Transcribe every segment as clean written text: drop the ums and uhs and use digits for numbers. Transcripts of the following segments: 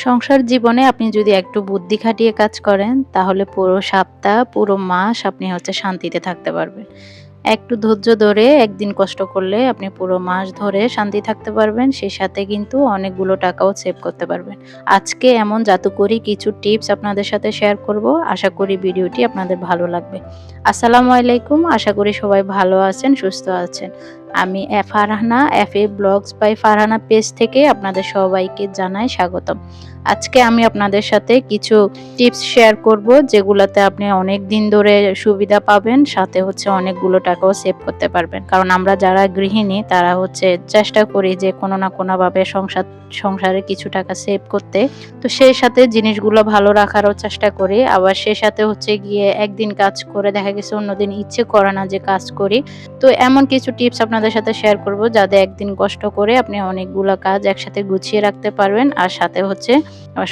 সংসার জীবনে আপনি যদি একটু বুদ্ধি খাটিয়ে কাজ করেন, তাহলে পুরো সপ্তাহ, পুরো মাস আপনি শান্তিতে থাকতে পারবেন। একটু ধৈর্য ধরে একদিন কষ্ট করলে আপনি পুরো মাস ধরে শান্তি থাকতে পারবেন। সেই সাথে কিন্তু অনেকগুলো টাকাও সেভ করতে পারবেন। আজকে এমন জাদুকরি কিছু টিপস আপনাদের সাথে শেয়ার করব। আশা করি ভিডিওটি আপনাদের ভালো লাগবে। আসসালামু আলাইকুম। আশা করি সবাই ভালো আছেন, সুস্থ আছেন। আমি Farhana FA vlogs by Farhana page থেকে আপনাদের সবাইকে জানাই স্বাগতম। আজকে আমি আপনাদের সাথে কিছু টিপস শেয়ার করব, যেগুলাতে আপনি অনেক দিন ধরে সুবিধা পাবেন, সাথে অনেকগুলো টাকাও সেভ করতে পারবেন। কারণ আমরা যারা গৃহিণী তারা চেষ্টা করি যে কোনো না কোনোভাবে সংসারে কিছু টাকা সেভ করতে। তো সেই সাথে জিনিসগুলো ভালো রাখারও চেষ্টা করি। আবার সেই সাথে গিয়ে একদিন কাজ করে দেখা গেছে অন্যদিন ইচ্ছে করে না যে কাজ করি। তো এমন কিছু টিপস আপনাদের সাথে শেয়ার করব, যাতে একদিন কষ্ট করে আপনি অনেকগুলো কাজ একসাথে গুছিয়ে রাখতে পারবেন, আর সাথে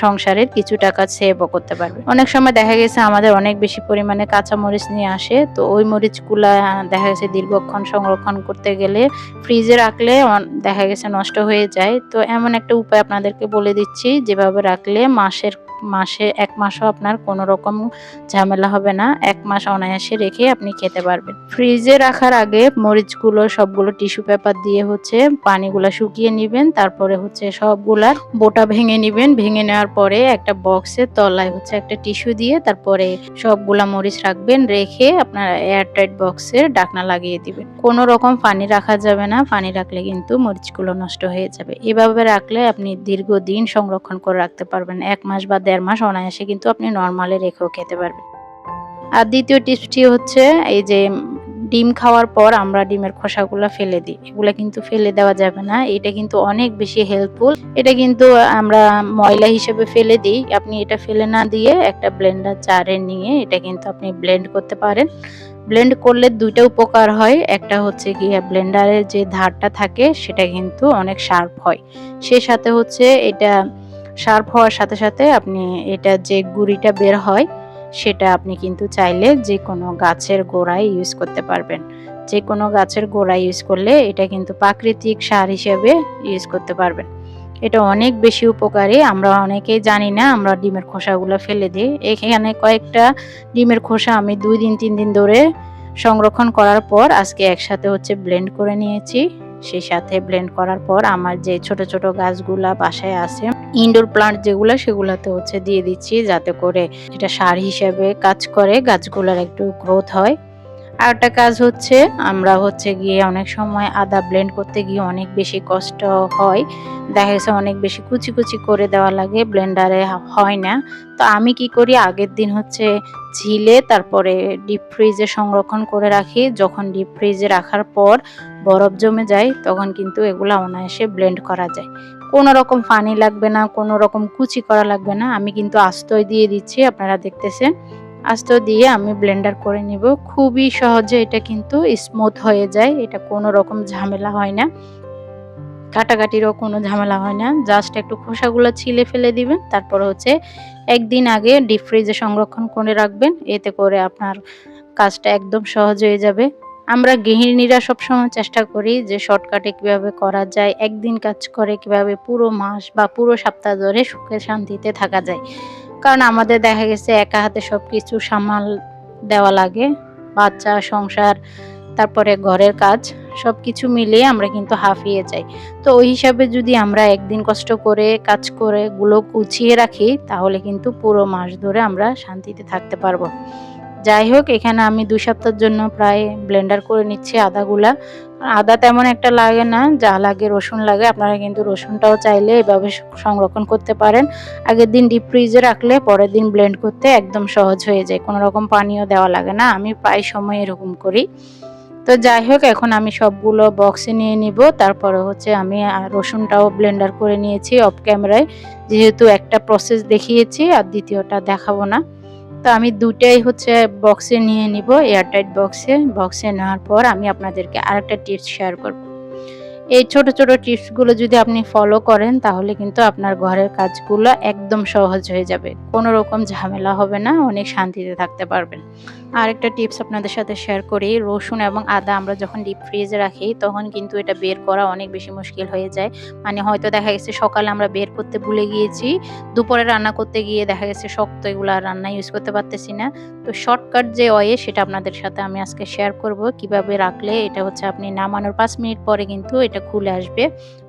সংসারের কিছু টাকা সেভও করতে পারবেন। অনেক সময় দেখা গেছে আমাদের অনেক বেশি পরিমাণে কাঁচা মরিচ নিয়ে আসে, তো ওই মরিচগুলা দেখা গেছে দীর্ঘক্ষণ সংরক্ষণ করতে গেলে ফ্রিজে রাখলে দেখা গেছে নষ্ট হয়ে যায়। তো এমন একটা উপায় আপনাদেরকে বলে দিচ্ছি, যেভাবে রাখলে মাসে 1 মাসও আপনার কোনো রকম ঝামেলা হবে না। 1 মাস অনায়াসে রেখে আপনি খেতে পারবেন। ফ্রিজে রাখার আগে মরিচগুলো সবগুলো টিস্যু পেপার দিয়ে পানিগুলা শুকিয়ে নিবেন। তারপরে সবগুলার বোটা ভেঙে নিবেন। ভেঙে নেওয়ার পরে একটা বক্সের তলায় একটা টিস্যু দিয়ে তারপরে সবগুলা মরিচ রাখবেন। রেখে আপনার এয়ারটাইট বক্সের ঢাকনা লাগিয়ে দিবেন। কোনো রকম পানি রাখা যাবে না। পানি রাখলে কিন্তু মরিচগুলো নষ্ট হয়ে যাবে। এভাবে রাখলে আপনি দীর্ঘদিন সংরক্ষণ করে রাখতে পারবেন। 1 মাস বা 1.5 মাস অনায়াসে কিন্তু আপনি নরমালি রেখেও খেতে পারবেন। আর দ্বিতীয় টিপসটি এই যে ডিম খাওয়ার পর আমরা ডিমের খোসাগুলা ফেলে দিই। এগুলা কিন্তু ফেলে দেওয়া যাবে না। এটা কিন্তু অনেক বেশি হেল্পফুল। এটা কিন্তু আমরা ময়লা হিসেবে ফেলে দিই। আপনি এটা ফেলে না দিয়ে একটা ব্লেন্ডার জারে নিয়ে এটা কিন্তু আপনি ব্লেন্ড করতে পারেন। ব্লেন্ড করলে 2টা উপকার হয়। একটা গিয়ে ব্লেন্ডারের যে ধারটা থাকে সেটা কিন্তু অনেক শার্প হয়। সেই সাথে এটা শার্প হওয়ার সাথে সাথে আপনি এটা যে গুঁড়িটা বের হয় সেটা আপনি কিন্তু চাইলে যে কোনো গাছের গোড়ায় ইউজ করতে পারবেন। যে কোনো গাছের গোড়ায় ইউজ করলে এটা কিন্তু প্রাকৃতিক সার হিসেবে ইউজ করতে পারবেন। এটা অনেক বেশি উপকারী। আমরা অনেকেই জানি না, আমরা ডিমের খোসাগুলো ফেলে দিই। এখানে কয়েকটা ডিমের খোসা আমি 2 দিন 3 দিন ধরে সংরক্ষণ করার পর আজকে একসাথে ব্লেন্ড করে নিয়েছি। সেই সাথে ব্লেন্ড করার পর আমার যে ছোট ছোট গাছগুলা বাসায় আছে, ইনডোর প্লান্ট যেগুলা, সেগুলাতে দিয়ে দিচ্ছি, যাতে করে এটা সার হিসেবে কাজ করে, গাছগুলার একটু গ্রোথ হয়। আর একটা কাজ আমরা গিয়ে অনেক সময় আদা ব্লেন্ড করতে গিয়ে অনেক বেশি কষ্ট হয়। দেখা গেছে অনেক বেশি কুচি কুচি করে দেওয়া লাগে, ব্লেন্ডারে হয় না। তো আমি কি করি, আগের দিন ঝিলে তারপরে ডিপ ফ্রিজে সংরক্ষণ করে রাখি। যখন ডিপ ফ্রিজে রাখার পর বরফ জমে যায়, তখন কিন্তু এগুলা অনায়াসে ব্লেন্ড করা যায়। কোনো রকম পানি লাগবে না, কোনো রকম কুচি করা লাগবে না। আমি কিন্তু আস্তই দিয়ে দিচ্ছি, আপনারা দেখতেছেন। আস্ত দিয়ে আমি ব্লেন্ডার করে নিব। খুবই সহজে এটা কিন্তু স্মুথ হয়ে যায়। এটা কোনো রকম ঝামেলা হয় না, কাটাকাটিরও কোনো ঝামেলা হয় না। জাস্ট একটু খোসাগুলো ছিলে ফেলে দিবেন। তারপর একদিন আগে ডিপ ফ্রিজে সংরক্ষণ করে রাখবেন। এতে করে আপনার কাজটা একদম সহজ হয়ে যাবে। আমরা গৃহিণীরা সবসময় চেষ্টা করি যে শর্টকাটে কিভাবে করা যায়, একদিন কাজ করে কিভাবে পুরো মাস বা পুরো সপ্তাহ ধরে সুখে শান্তিতে থাকা যায়। কারণ আমাদের দেখা গেছে একা হাতে সবকিছু সামাল দেওয়া লাগে। বাচ্চা, সংসার, তারপরে ঘরের কাজ সবকিছু মিলিয়ে আমরা কিন্তু হাঁপিয়ে যাই। তো ওই হিসাবে যদি আমরা একদিন কষ্ট করে কাজ করে গুলো গুছিয়ে রাখি, তাহলে কিন্তু পুরো মাস ধরে আমরা শান্তিতে থাকতে পারবো। যাই হোক, এখানে আমি 2 সপ্তাহের জন্য প্রায় ব্লেন্ডার করে নিচ্ছি আদাগুলা। আদা তেমন একটা লাগে না, যা লাগে রসুন লাগে। আপনারা কিন্তু রসুনটাও চাইলে এভাবে সংরক্ষণ করতে পারেন। আগের দিন ডিপ ফ্রিজে রাখলে পরের দিন ব্লেন্ড করতে একদম সহজ হয়ে যায়। কোনো রকম পানিও দেওয়া লাগে না। আমি প্রায় সময় এরকম করি। তো যাই হোক, এখন আমি সবগুলো বক্সে নিয়ে নিব। তারপরে আমি রসুনটাও ব্লেন্ডার করে নিয়েছি অফ ক্যামেরায়। যেহেতু একটা প্রসেস দেখিয়েছি আর দ্বিতীয়টা দেখাবো না। তো আমি 2টাই বক্সে নিয়ে নিব, এয়ারটাইট বক্সে। বক্সে নেওয়ার পর আমি আপনাদেরকে আরেকটা টিপস শেয়ার করব। এই ছোট ছোট টিপসগুলো যদি আপনি ফলো করেন তাহলে কিন্তু আপনার ঘরের কাজগুলো একদম সহজ হয়ে যাবে। কোনো রকম ঝামেলা হবে না, অনেক শান্তিতে থাকতে পারবেন। আরেকটা টিপস আপনাদের সাথে শেয়ার করি, রসুন এবং আদা আমরা যখন ডিপ ফ্রিজে রাখি তখন কিন্তু এটা বের করা অনেক বেশি মুশকিল হয়ে যায়। মানে হয়তো দেখা গেছে সকালে আমরা বের করতে ভুলে গিয়েছি, দুপুরে রান্না করতে গিয়ে দেখা গেছে শক্ত এগুলো আর রান্নায় ইউজ করতে পারতেছি না। তো শর্টকাট যে ওয়ে সেটা আপনাদের সাথে আমি আজকে শেয়ার করব কিভাবে রাখলে এটা হচ্ছে আপনি নামানোর ৫ মিনিট পরে কিন্তু এটা খুলে আসবে,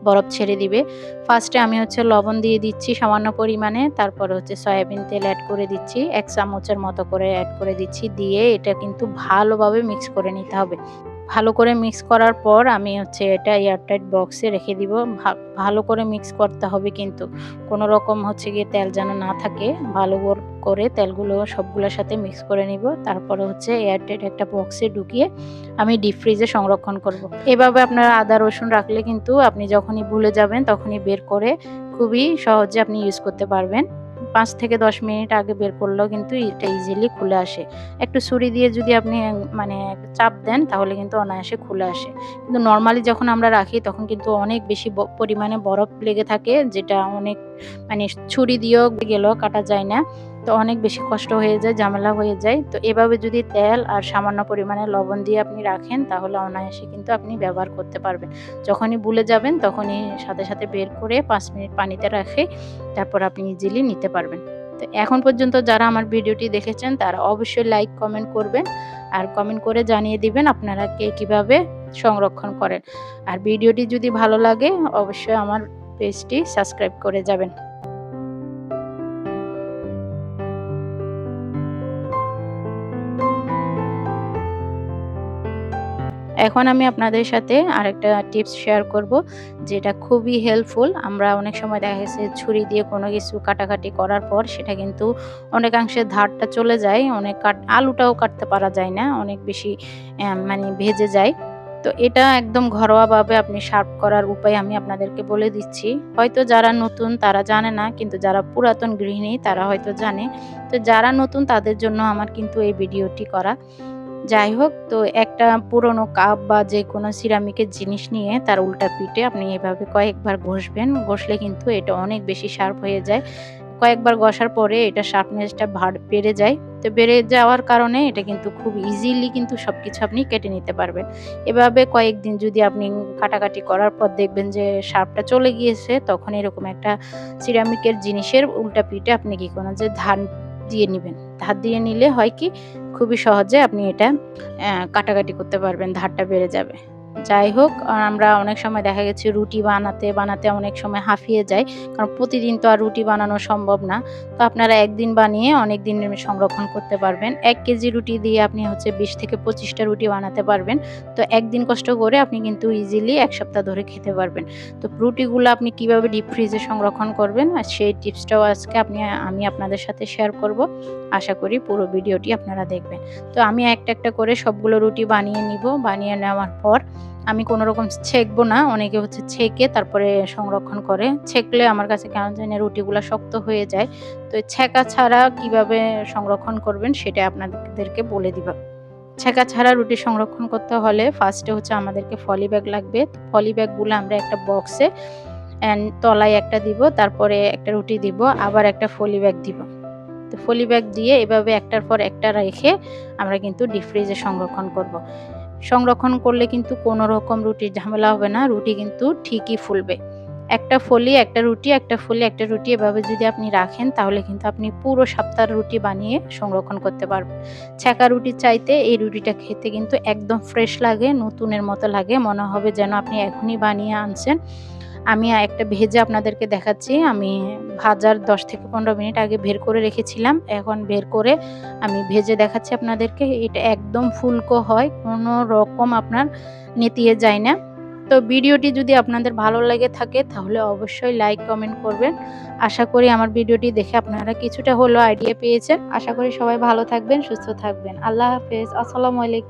বরফ ছেড়ে দিবে। ফার্স্টে আমি হচ্ছে লবণ দিয়ে দিচ্ছি সামান্য পরিমাণে, তারপরে হচ্ছে সয়াবিন তেল অ্যাড করে দিচ্ছি, ১ চামচের মতো করে অ্যাড করে দিচ্ছি, দিয়ে এটা কিন্তু ভালোভাবে মিক্স করে নিতে হবে। ভালো করে মিক্স করার পর আমি হচ্ছে এটা এয়ারটাইট বক্সে রেখে দিব। ভালো করে মিক্স করতে হবে কিন্তু কোনো রকম হচ্ছে গিয়ে তেল যেন না থাকে। ভালো করে তেলগুলো সবগুলোর সাথে মিক্স করে নিব। তারপরে হচ্ছে এয়ারটাইট একটা বক্সে ঢুকিয়ে আমি ডিপ ফ্রিজে সংরক্ষণ করব। এভাবে আপনারা আদা রসুন রাখলে কিন্তু আপনি যখনই ভুলে যাবেন তখনই বের করে খুবই সহজে আপনি ইউজ করতে পারবেন। ৫ থেকে ১০ মিনিট আগে বের করলেও কিন্তু এটা ইজিলি খুলে আসে। একটু ছুরি দিয়ে যদি আপনি মানে চাপ দেন তাহলে কিন্তু অনায়াসে খুলে আসে। কিন্তু নরমালি যখন আমরা রাখি তখন কিন্তু অনেক বেশি পরিমাণে বরফ লেগে থাকে, যেটা অনেক মানে ছুরি দিয়েও গেলেও কাটা যায় না। তো অনেক বেশি কষ্ট হয়ে যায়, ঝামেলা হয়ে যায়। তো এভাবে যদি তেল আর সামান্য পরিমাণে লবণ দিয়ে আপনি রাখেন তাহলে অনায়াসে কিন্তু আপনি ব্যবহার করতে পারবেন। যখনই ভুলে যাবেন তখনই সাথে সাথে বের করে ৫ মিনিট পানিতে রেখে তারপর আপনি ইজিলি নিতে পারবেন। তো এখন পর্যন্ত যারা আমার ভিডিওটি দেখেছেন তারা অবশ্যই লাইক কমেন্ট করবেন, আর কমেন্ট করে জানিয়ে দিবেন আপনারা কে কিভাবে সংরক্ষণ করেন। আর ভিডিওটি যদি ভালো লাগে অবশ্যই আমার পেজটি সাবস্ক্রাইব করে যাবেন। এখন আমি আপনাদের সাথে আরেকটা টিপস শেয়ার করব, যেটা খুবই হেল্পফুল। আমরা অনেক সময় দেখা গেছে ছুরি দিয়ে কোনো কিছু কাটাকাটি করার পর সেটা কিন্তু অনেকাংশে ধারটা চলে যায়, অনেক আলুটাও কাটতে পারা যায় না, অনেক বেশি মানে ভেজে যায়। তো এটা একদম ঘরোয়াভাবে আপনি শার্প করার উপায় আমি আপনাদেরকে বলে দিচ্ছি। হয়তো যারা নতুন তারা জানে না, কিন্তু যারা পুরাতন গৃহিণী তারা হয়তো জানে। তো যারা নতুন তাদের জন্য আমার কিন্তু এই ভিডিওটি করা। যাই হোক, তো একটা পুরোনো কাপ বা যেকোনো সিরামিকের জিনিস নিয়ে তার উল্টা পিঠে আপনি এভাবে কয়েকবার ঘষবেন। ঘষলে কিন্তু এটা অনেক বেশি শার্প হয়ে যায়। কয়েকবার ঘষার পরে এটা শার্পনেসটা বেড়ে যায়। তো বেড়ে যাওয়ার কারণে এটা কিন্তু খুব ইজিলি কিন্তু সবকিছু আপনি কেটে নিতে পারবেন। এভাবে কয়েকদিন যদি আপনি কাটাকাটি করার পর দেখবেন যে শার্পটা চলে গিয়েছে, তখন এরকম একটা সিরামিকের জিনিসের উল্টা পিঠে আপনি কি করবেন যে ধার দিয়ে নিবেন। ধার দিয়ে নিলে হয় কি খুবই সহজে আপনি এটা কাটাকাটি করতে পারবেন, ধারটা বেড়ে যাবে। যাই হোক, আমরা অনেক সময় দেখা গেছে রুটি বানাতে অনেক সময় হাঁফিয়ে যাই। কারণ প্রতিদিন তো আর রুটি বানানো সম্ভব না। তো আপনারা একদিন বানিয়ে অনেক দিন সংরক্ষণ করতে পারবেন। ১ কেজি রুটি দিয়ে আপনি হচ্ছে ২০ থেকে ২৫ টা রুটি বানাতে পারবেন। তো একদিন কষ্ট করে আপনি কিন্তু ইজিলি ১ সপ্তাহ ধরে খেতে পারবেন। তো রুটিগুলো আপনি কিভাবে ডিপ ফ্রিজে সংরক্ষণ করবেন আর সেই টিপসটাও আজকে আমি আপনাদের সাথে শেয়ার করব। আশা করি পুরো ভিডিওটি আপনারা দেখবেন। তো আমি একটা একটা করে সবগুলো রুটি বানিয়ে নিব। বানিয়ে নেওয়ার পর আমি কোনো রকম ছেঁকবো না। অনেকে হচ্ছে ছেঁকে তারপরে সংরক্ষণ করে। ছেঁকলে আমার কাছে কেন জানি রুটিগুলা শক্ত হয়ে যায়। তো ছেঁকা ছাড়া কিভাবে সংরক্ষণ করবেন সেটা আপনাদেরকে বলে দিব। ছেঁকা ছাড়া রুটি সংরক্ষণ করতে হলে ফার্স্টে হচ্ছে আমাদেরকে পলি ব্যাগ লাগবে। পলি ব্যাগগুলো আমরা একটা বক্সে তলায় একটা দিব, তারপরে একটা রুটি দিব, আবার একটা পলি ব্যাগ দিব। তো পলি ব্যাগ দিয়ে এভাবে একটার পর একটা রেখে আমরা কিন্তু ডিপ ফ্রিজে সংরক্ষণ করব। সংরক্ষণ করলে কিন্তু কোনো রকম রুটির ঝামেলা হবে না, রুটি কিন্তু ঠিকই ফুলবে। একটা ফলি একটা রুটি, একটা ফলি একটা রুটি এভাবে যদি আপনি রাখেন তাহলে কিন্তু আপনি পুরো সপ্তাহের রুটি বানিয়ে সংরক্ষণ করতে পারবেন। ছেঁকা রুটির চাইতে এই রুটিটা খেতে কিন্তু একদম ফ্রেশ লাগে, নতুনের মতো লাগে, মনে হবে যেন আপনি এখনই বানিয়ে আনছেন। আমি একটা ভেজে আপনাদেরকে দেখাচ্ছি। আমি ভাজার ১০ থেকে ১৫ মিনিট আগে বের করে রেখেছিলাম। এখন বের করে আমি ভেজে দেখাচ্ছি আপনাদেরকে। এটা একদম ফুলকো হয়, কোনো রকম আপনার নেতিয়ে যায় না। তো ভিডিওটি যদি আপনাদের ভালো লেগে থাকে তাহলে অবশ্যই লাইক কমেন্ট করবেন। আশা করি আমার ভিডিওটি দেখে আপনারা কিছুটা হলেও আইডিয়া পেয়েছেন। আশা করি সবাই ভালো থাকবেন, সুস্থ থাকবেন। আল্লাহ হাফেজ। আসসালামু আলাইকুম।